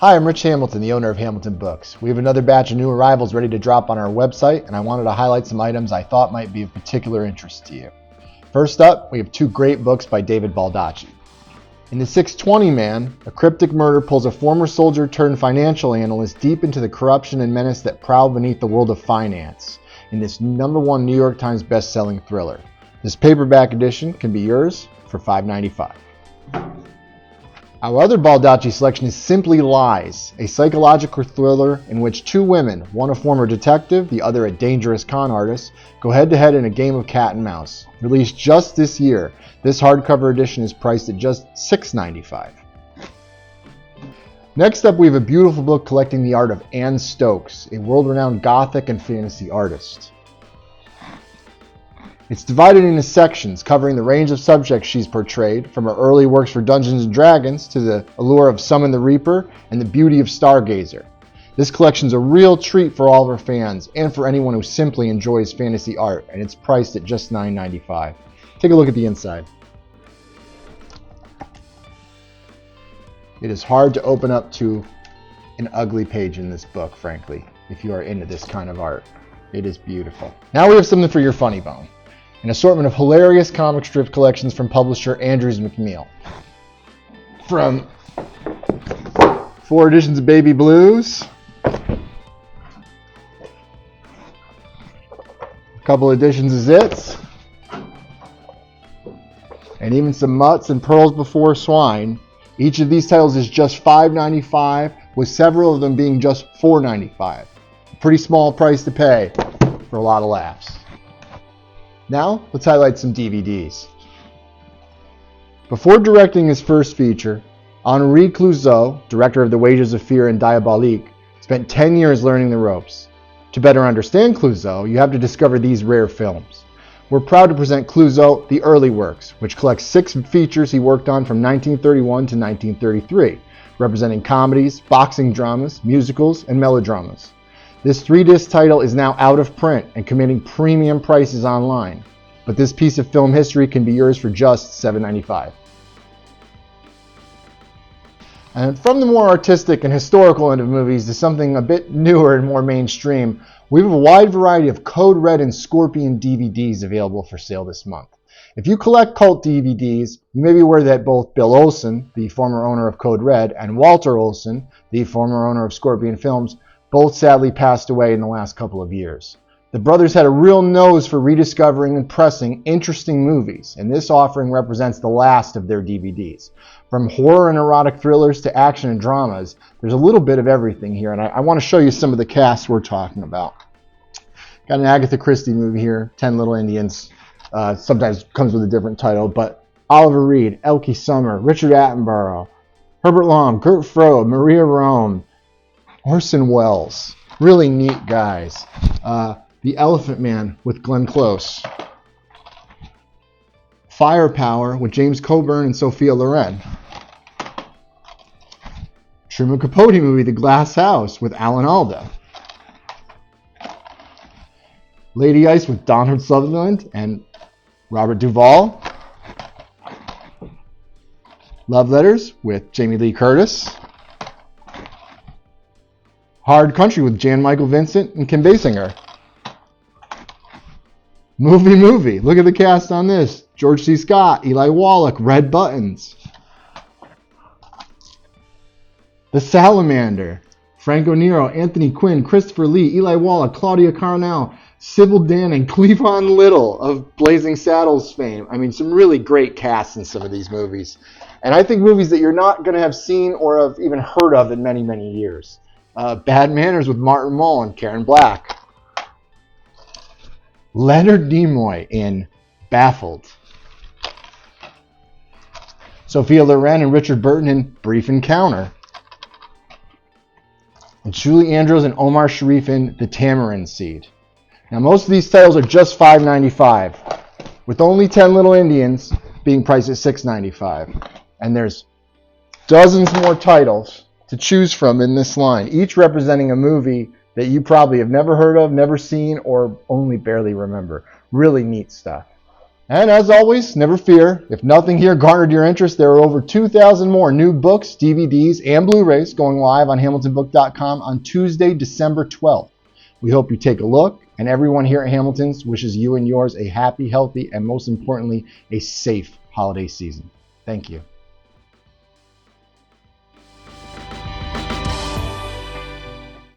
Hi, I'm Rich Hamilton, the owner of Hamilton Books. We have another batch of new arrivals ready to drop on our website, and I wanted to highlight some items I thought might be of particular interest to you. First up, we have two great books by David Baldacci. In The 620 Man, a cryptic murder pulls a former soldier turned financial analyst deep into the corruption and menace that prowl beneath the world of finance in this #1 New York Times best-selling thriller. This paperback edition can be yours for $5.95. Our other Baldacci selection is Simply Lies, a psychological thriller in which two women, one a former detective, the other a dangerous con artist, go head-to-head in a game of cat and mouse. Released just this year, this hardcover edition is priced at just $6.95. Next up, we have a beautiful book collecting the art of Ann Stokes, a world-renowned Gothic and fantasy artist. It's divided into sections covering the range of subjects she's portrayed, from her early works for Dungeons & Dragons to the allure of Summon the Reaper and the beauty of Stargazer. This collection's a real treat for all of her fans and for anyone who simply enjoys fantasy art, and it's priced at just $9.95. Take a look at the inside. It is hard to open up to an ugly page in this book, frankly, if you are into this kind of art. It is beautiful. Now we have something for your funny bone. An assortment of hilarious comic strip collections from publisher Andrews McMeel. From 4 editions of Baby Blues, a couple editions of Zits, and even some Mutts and Pearls Before Swine. Each of these titles is just $5.95, with several of them being just $4.95. A pretty small price to pay for a lot of laughs. Now, let's highlight some DVDs. Before directing his first feature, Henri Clouzot, director of The Wages of Fear and Diabolique, spent 10 years learning the ropes. To better understand Clouzot, you have to discover these rare films. We're proud to present Clouzot The Early Works, which collects 6 features he worked on from 1931 to 1933, representing comedies, boxing dramas, musicals, and melodramas. This 3-disc title is now out of print and commanding premium prices online, but this piece of film history can be yours for just $7.95. And from the more artistic and historical end of movies to something a bit newer and more mainstream, we have a wide variety of Code Red and Scorpion DVDs available for sale this month. If you collect cult DVDs, you may be aware that both Bill Olsen, the former owner of Code Red, and Walter Olsen, the former owner of Scorpion Films, both sadly passed away in the last couple of years. The brothers had a real nose for rediscovering and pressing interesting movies, and this offering represents the last of their DVDs. From horror and erotic thrillers to action and dramas, there's a little bit of everything here, and I want to show you some of the casts we're talking about. Got an Agatha Christie movie here, 10 Little Indians. Sometimes comes with a different title, but Oliver Reed, Elke Summer, Richard Attenborough, Herbert Lom, Gert Frobe, Maria Rome, Orson Welles. Really neat guys. The Elephant Man with Glenn Close. Firepower with James Coburn and Sophia Loren. Truman Capote movie The Glass House with Alan Alda. Lady Ice with Donald Sutherland and Robert Duvall. Love Letters with Jamie Lee Curtis. Hard Country with Jan Michael Vincent and Kim Basinger. Movie. Look at the cast on this. George C. Scott, Eli Wallach, Red Buttons. The Salamander. Franco Nero, Anthony Quinn, Christopher Lee, Eli Wallach, Claudia Carnell, Sybil Danning, Cleavon Little of Blazing Saddles fame. I mean, some really great casts in some of these movies. And I think movies that you're not going to have seen or have even heard of in many, many years. Bad Manners with Martin Mull and Karen Black. Leonard Nimoy in Baffled. Sophia Loren and Richard Burton in Brief Encounter. And Julie Andrews and Omar Sharif in The Tamarind Seed. Now most of these titles are just $5.95, with only 10 Little Indians being priced at $6.95. And there's dozens more titles to choose from in this line, each representing a movie that you probably have never heard of, never seen, or only barely remember. Really neat stuff. And as always, never fear, if nothing here garnered your interest, there are over 2,000 more new books, DVDs, and Blu-rays going live on Hamiltonbook.com on Tuesday, December 12th. We hope you take a look, and everyone here at Hamilton's wishes you and yours a happy, healthy, and most importantly, a safe holiday season. Thank you.